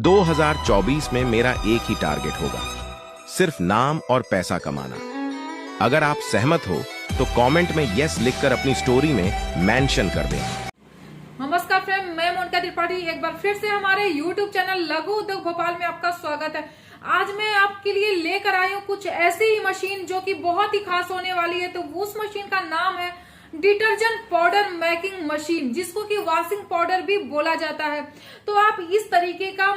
2024 में मेरा एक ही टारगेट होगा, सिर्फ नाम और पैसा कमाना। अगर आप सहमत हो तो कमेंट में यस लिखकर अपनी स्टोरी में मेंशन कर दें। नमस्कार फ्रेंड, मैं मोनिका त्रिपाठी एक बार फिर से हमारे YouTube चैनल लघु उद्योग भोपाल में आपका स्वागत है। आज मैं आपके लिए लेकर आई हूँ कुछ ऐसी ही मशीन जो कि बहुत ही खास होने वाली है। तो उस मशीन का नाम है डिटर्जेंट पाउडर मेकिंग मशीन, जिसको कि वॉशिंग पाउडर भी बोला जाता है। तो आप इस तरीके का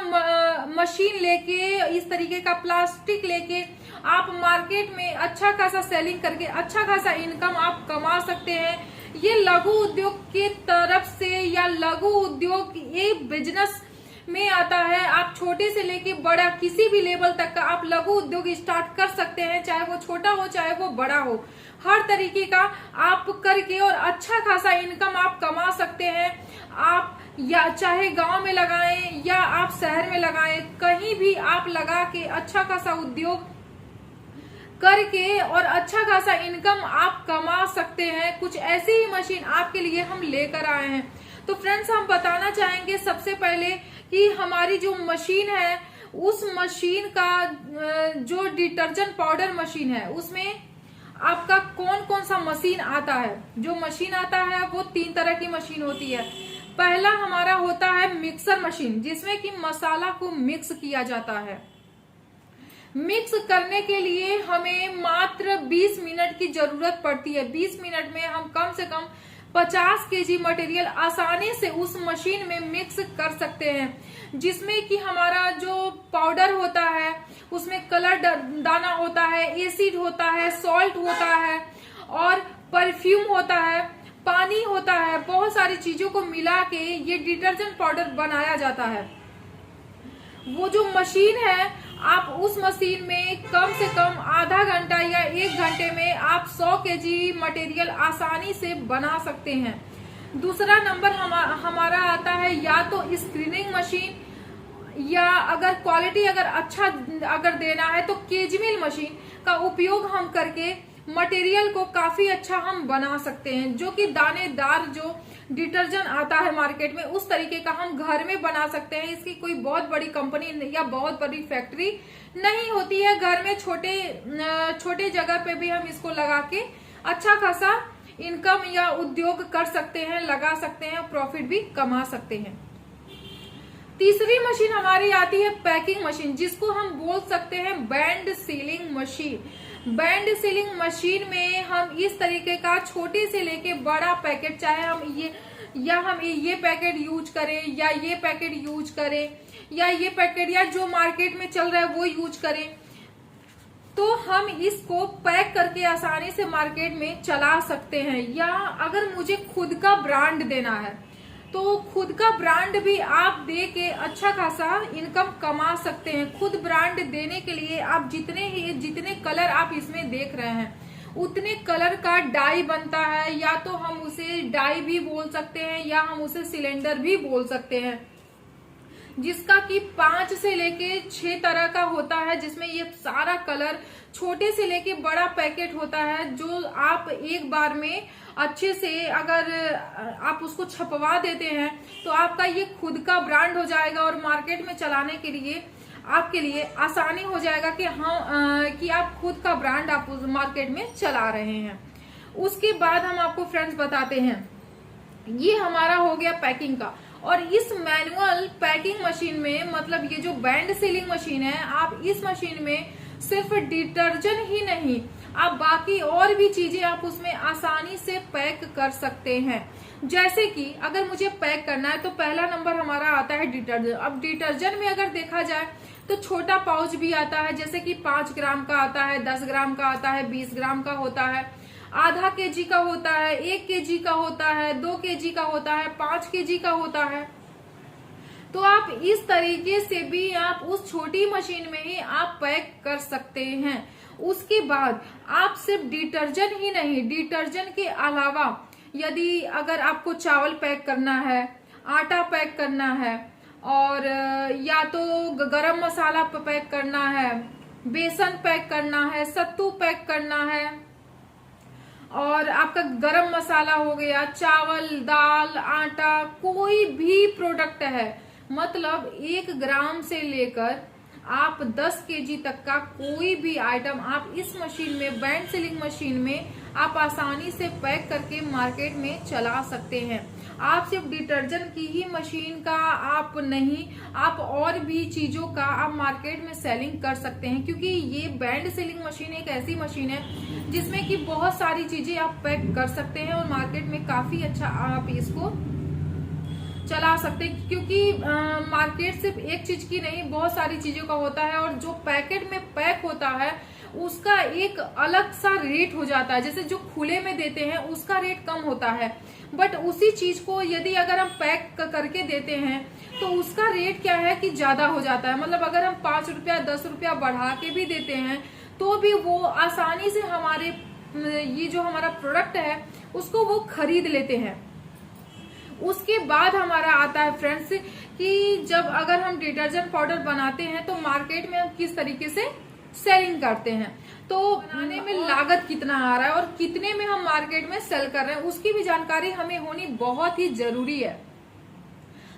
मशीन लेके, इस तरीके का प्लास्टिक लेके आप मार्केट में अच्छा खासा सेलिंग करके अच्छा खासा इनकम आप कमा सकते हैं। ये लघु उद्योग के तरफ से या लघु उद्योग एक बिजनेस में आता है। आप छोटे से लेके बड़ा किसी भी लेवल तक का आप लघु उद्योग स्टार्ट कर सकते हैं, चाहे वो छोटा हो चाहे वो बड़ा हो। हर तरीके का आप करके और अच्छा खासा इनकम आप कमा सकते हैं। आप या चाहे गांव में लगाएं या आप शहर में लगाएं, कहीं भी आप लगा के अच्छा खासा उद्योग करके और अच्छा खासा इनकम आप कमा सकते हैं। कुछ ऐसी ही मशीन आपके लिए हम लेकर आए हैं। तो फ्रेंड्स, हम बताना चाहेंगे सबसे पहले कि हमारी जो मशीन है उस मशीन का जो डिटर्जेंट पाउडर मशीन है उसमें आपका कौन कौन सा मशीन आता है। जो मशीन आता है वो 3 तरह की मशीन होती है। पहला हमारा होता है मिक्सर मशीन, जिसमें कि मसाला को मिक्स किया जाता है। मिक्स करने के लिए हमें मात्र 20 मिनट की जरूरत पड़ती है। 20 मिनट में हम कम से कम 50 केजी मटेरियल आसानी से उस मशीन में मिक्स कर सकते हैं, जिसमें कि हमारा जो पाउडर होता है उसमें कलर दाना होता है, एसिड होता है, सॉल्ट होता है और परफ्यूम होता है, पानी होता है। बहुत सारी चीजों को मिला के ये डिटर्जेंट पाउडर बनाया जाता है। वो जो मशीन है, आप उस मशीन में कम से कम आधा घंटा या 1 घंटे में आप 100 केजी मटेरियल आसानी से बना सकते हैं। दूसरा नंबर हमारा आता है या तो स्क्रीनिंग मशीन, या अगर क्वालिटी अच्छा देना है तो केजमिल मशीन का उपयोग हम करके मटेरियल को काफी अच्छा हम बना सकते हैं। जो कि दानेदार जो डिटर्जेंट आता है मार्केट में, उस तरीके का हम घर में बना सकते हैं। इसकी कोई बहुत बड़ी कंपनी या बहुत बड़ी फैक्ट्री नहीं होती है। घर में छोटे जगह पे भी हम इसको लगा के अच्छा खासा इनकम या उद्योग कर सकते हैं, लगा सकते हैं, प्रॉफिट भी कमा सकते हैं। तीसरी मशीन हमारी आती है पैकिंग मशीन, जिसको हम बोल सकते हैं band sealing machine. Band sealing machine में हम इस तरीके का छोटे से लेके बड़ा पैकेट, चाहे हम ये पैकेट यूज करें या ये पैकेट यूज करें या ये पैकेट या जो मार्केट में चल रहा है वो यूज करें, तो हम इसको पैक करके आसानी से मार्केट में चला सकते हैं। या अगर मुझे खुद का ब्रांड देना है तो खुद का ब्रांड भी आप दे के अच्छा खासा इनकम कमा सकते हैं। खुद ब्रांड देने के लिए आप जितने कलर आप इसमें देख रहे हैं उतने कलर का डाई बनता है, या तो हम उसे डाई भी बोल सकते हैं या हम उसे सिलेंडर भी बोल सकते हैं, जिसका कि 5 से लेके 6 तरह का होता है, जिसमें ये सारा कलर छोटे से लेके बड़ा पैकेट होता है, जो आप एक बार में अच्छे से अगर आप उसको छपवा देते हैं तो आपका ये खुद का ब्रांड हो जाएगा और मार्केट में चलाने के लिए आपके लिए आसानी हो जाएगा कि आप खुद का ब्रांड आप मार्केट में चला रहे हैं। उसके बाद हम आपको फ्रेंड्स बताते हैं, ये हमारा हो गया पैकिंग का। और इस मैनुअल पैकिंग मशीन में, मतलब ये जो बैंड सीलिंग मशीन है, आप इस मशीन में सिर्फ डिटर्जेंट ही नहीं, आप बाकी और भी चीजें आप उसमें आसानी से पैक कर सकते हैं। जैसे कि अगर मुझे पैक करना है तो पहला नंबर हमारा आता है डिटर्जेंट। अब डिटर्जेंट में अगर देखा जाए तो छोटा पाउच भी आता है, जैसे कि 5 ग्राम का आता है, 10 ग्राम का आता है, 20 ग्राम का होता है, आधा केजी का होता है, 1 केजी का होता है, 2 केजी का होता है, 5 केजी का होता है। तो आप इस तरीके से भी आप उस छोटी मशीन में ही आप पैक कर सकते हैं। उसके बाद आप सिर्फ डिटर्जेंट ही नहीं, डिटर्जेंट के अलावा यदि अगर आपको चावल पैक करना है, आटा पैक करना है, और या तो गरम मसाला पैक करना है, बेसन पैक करना है, सत्तू पैक करना है, और आपका गरम मसाला हो गया, चावल, दाल, आटा, कोई भी प्रोडक्ट है, मतलब 1 ग्राम से लेकर आप 10 केजी तक का कोई भी आइटम आप इस मशीन में, बैंड सीलिंग मशीन में आप आसानी से पैक करके मार्केट में चला सकते हैं। आप सिर्फ डिटर्जेंट की ही मशीन का आप नहीं, आप और भी चीजों का आप मार्केट में सेलिंग कर सकते हैं, क्योंकि ये बैंड सीलिंग मशीन एक ऐसी मशीन है जिसमें कि बहुत सारी चीजें आप पैक कर सकते हैं और मार्केट में काफी अच्छा आप इसको चला सकते हैं। क्योंकि मार्केट सिर्फ एक चीज की नहीं, बहुत सारी चीजों का होता है और जो पैकेट में पैक होता है उसका एक अलग सा रेट हो जाता है। जैसे जो खुले में देते हैं उसका रेट कम होता है, बट उसी चीज को यदि अगर हम पैक करके देते हैं तो उसका रेट क्या है कि ज्यादा हो जाता है। मतलब अगर हम 5 रुपया 10 रुपया बढ़ा के भी देते हैं तो भी वो आसानी से हमारे ये जो हमारा प्रोडक्ट है उसको वो खरीद लेते हैं। उसके बाद हमारा आता है फ्रेंड्स कि जब अगर हम डिटर्जेंट पाउडर बनाते हैं तो मार्केट में हम किस तरीके से सेलिंग करते हैं, तो बनाने में लागत कितना आ रहा है और कितने में हम मार्केट में सेल कर रहे हैं, उसकी भी जानकारी हमें होनी बहुत ही जरूरी है।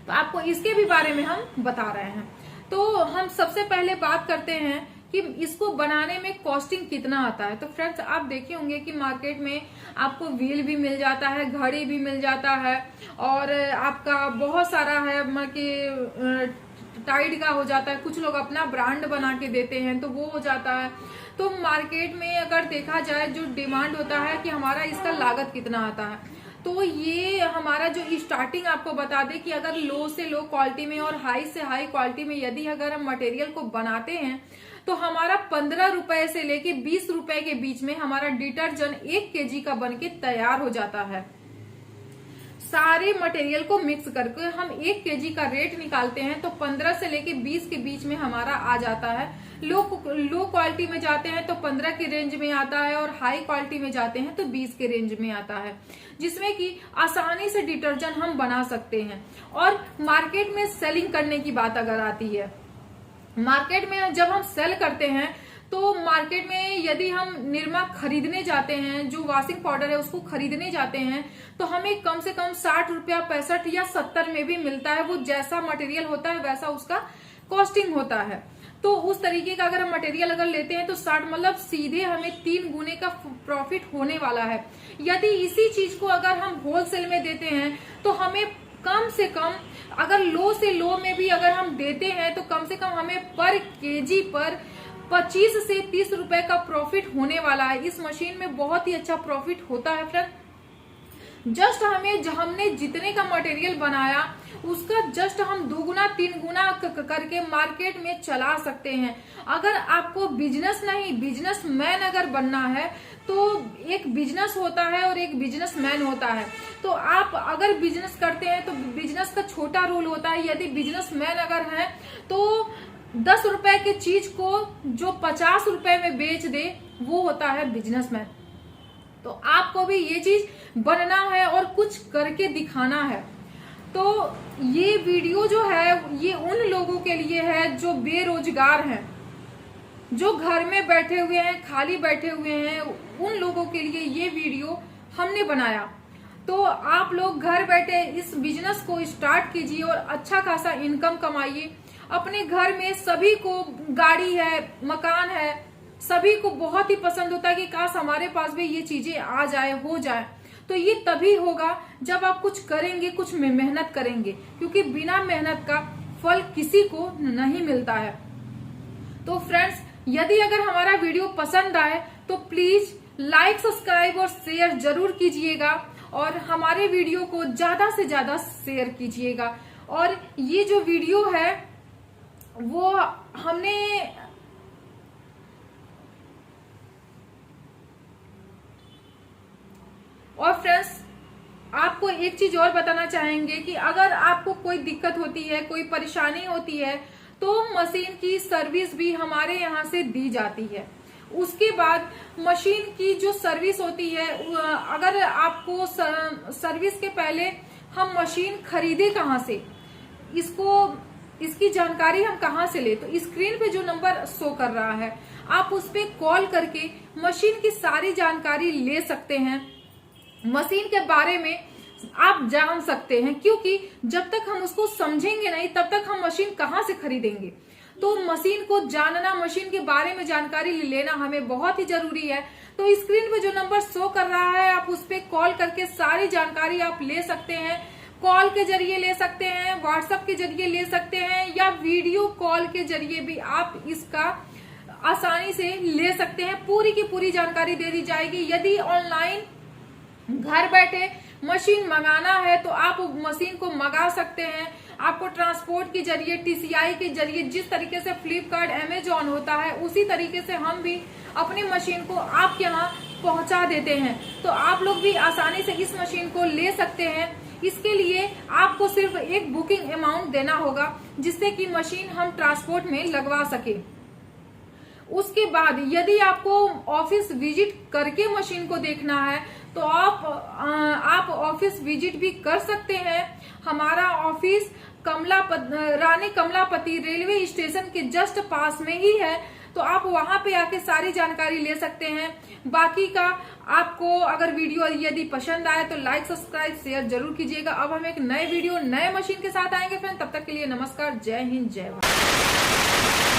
तो आपको इसके भी बारे में हम बता रहे हैं। तो हम सबसे पहले बात करते हैं कि इसको बनाने में कॉस्टिंग कितना आता है। तो फ्रेंड्स आप देखे होंगे कि मार्केट में आपको व्हील भी मिल जाता है, घड़ी भी मिल जाता है और आपका बहुत सारा है, मतलब कि टाइड का हो जाता है, कुछ लोग अपना ब्रांड बना के देते हैं तो वो हो जाता है। तो मार्केट में अगर देखा जाए जो डिमांड होता है कि हमारा इसका लागत कितना आता है, तो ये हमारा जो स्टार्टिंग आपको बता दे कि अगर लो से लो क्वालिटी में और हाई से हाई क्वालिटी में यदि अगर हम मटेरियल को बनाते हैं तो हमारा 15 रुपए से लेके 20 रुपए के बीच में हमारा डिटर्जेंट 1 केजी का बनके तैयार हो जाता है। सारे मटेरियल को मिक्स करके हम 1 केजी का रेट निकालते हैं तो 15 से लेके 20 के बीच में हमारा आ जाता है। लो क्वालिटी में जाते हैं तो 15 के रेंज में आता है और हाई क्वालिटी में जाते हैं तो 20 के रेंज में आता है, जिसमें कि आसानी से डिटर्जेंट हम बना सकते हैं। और मार्केट में सेलिंग करने की बात अगर आती है, मार्केट में जब हम सेल करते हैं तो मार्केट में यदि हम निरमा खरीदने जाते हैं, जो वॉशिंग पाउडर है उसको खरीदने जाते हैं तो हमें कम से कम 60 रुपया 65 या 70 में भी मिलता है। वो जैसा मटेरियल होता है वैसा उसका कॉस्टिंग होता है। तो उस तरीके का अगर हम मटेरियल अगर लेते हैं तो 60 मतलब सीधे हमें 3 गुने का प्रॉफिट होने वाला है। यदि इसी चीज को अगर हम होलसेल में देते हैं तो हमें कम से कम, अगर लो से लो में भी अगर हम देते हैं तो कम से कम हमें पर केजी पर 25 से 30 रुपए का प्रॉफिट होने वाला है। इस मशीन में बहुत ही अच्छा प्रॉफिट होता है फ्रेंड। जस्ट हमने जितने का मटेरियल बनाया उसका जस्ट हम 2 गुना 3 गुना करके मार्केट में चला सकते हैं। अगर आपको बिजनेस नहीं, बिजनेस मैन अगर बनना है तो एक बिजनेस होता है और एक बिजनेस मैन होता है। तो आप अगर बिजनेस करते हैं तो बिजनेस का छोटा रोल होता है। यदि बिजनेस मैन अगर है तो 10 रुपए की चीज को जो 50 रुपए में बेच दे वो होता है बिजनेसमैन। तो आपको भी ये चीज बनना है और कुछ करके दिखाना है। तो ये वीडियो जो है ये उन लोगों के लिए है जो बेरोजगार हैं, जो घर में बैठे हुए हैं, खाली बैठे हुए हैं, उन लोगों के लिए ये वीडियो हमने बनाया। तो आप लोग घर बैठे इस बिजनेस को स्टार्ट कीजिए और अच्छा खासा इनकम कमाइए। अपने घर में सभी को गाड़ी है, मकान है, सभी को बहुत ही पसंद होता है कि काश हमारे पास भी ये चीजें आ जाए, हो जाए। तो ये तभी होगा जब आप कुछ करेंगे, कुछ मेहनत करेंगे, क्योंकि बिना मेहनत का फल किसी को नहीं मिलता है। तो फ्रेंड्स यदि अगर हमारा वीडियो पसंद आए तो प्लीज लाइक, सब्सक्राइब और शेयर जरूर कीजिएगा और हमारे वीडियो को ज्यादा से ज्यादा शेयर कीजिएगा। और ये जो वीडियो है वो हमने और फ्रेंड्स आपको एक चीज और बताना चाहेंगे कि अगर आपको कोई दिक्कत होती है, कोई परेशानी होती है तो मशीन की सर्विस भी हमारे यहाँ से दी जाती है। उसके बाद मशीन की जो सर्विस होती है, अगर आपको सर्विस के पहले हम मशीन खरीदे कहाँ से, इसकी जानकारी हम कहाँ से ले, तो स्क्रीन पे जो नंबर शो कर रहा है आप उस पे कॉल करके मशीन की सारी जानकारी ले सकते हैं। मशीन के बारे में आप जान सकते हैं, क्योंकि जब तक हम उसको समझेंगे नहीं तब तक हम मशीन कहाँ से खरीदेंगे। तो मशीन को जानना, मशीन के बारे में जानकारी लेना हमें बहुत ही जरूरी है। तो स्क्रीन पे जो नंबर शो कर रहा है आप उस पर कॉल करके सारी जानकारी आप ले सकते हैं। कॉल के जरिए ले सकते हैं, व्हाट्सएप के जरिए ले सकते हैं, या वीडियो कॉल के जरिए भी आप इसका आसानी से ले सकते हैं। पूरी की पूरी जानकारी दे दी जाएगी। यदि ऑनलाइन घर बैठे मशीन मंगाना है तो आप मशीन को मंगा सकते हैं। आपको ट्रांसपोर्ट के जरिए, टीसीआई के जरिए, जिस तरीके से फ्लिपकार्ट, अमेजॉन होता है उसी तरीके से हम भी अपनी मशीन को आपके यहाँ पहुंचा देते हैं। तो आप लोग भी आसानी से इस मशीन को ले सकते हैं। इसके लिए आपको सिर्फ एक बुकिंग अमाउंट देना होगा, जिससे कि मशीन हम ट्रांसपोर्ट में लगवा सके। उसके बाद यदि आपको ऑफिस विजिट करके मशीन को देखना है तो आप ऑफिस विजिट भी कर सकते हैं। हमारा ऑफिस रानी कमलापति रेलवे स्टेशन के जस्ट पास में ही है, तो आप वहां पे आके सारी जानकारी ले सकते हैं। बाकी का आपको अगर वीडियो यदि पसंद आए तो लाइक, सब्सक्राइब, शेयर जरूर कीजिएगा। अब हम एक नए वीडियो, नए मशीन के साथ आएंगे फ्रेंड। तब तक के लिए नमस्कार, जय हिंद, जय भारत।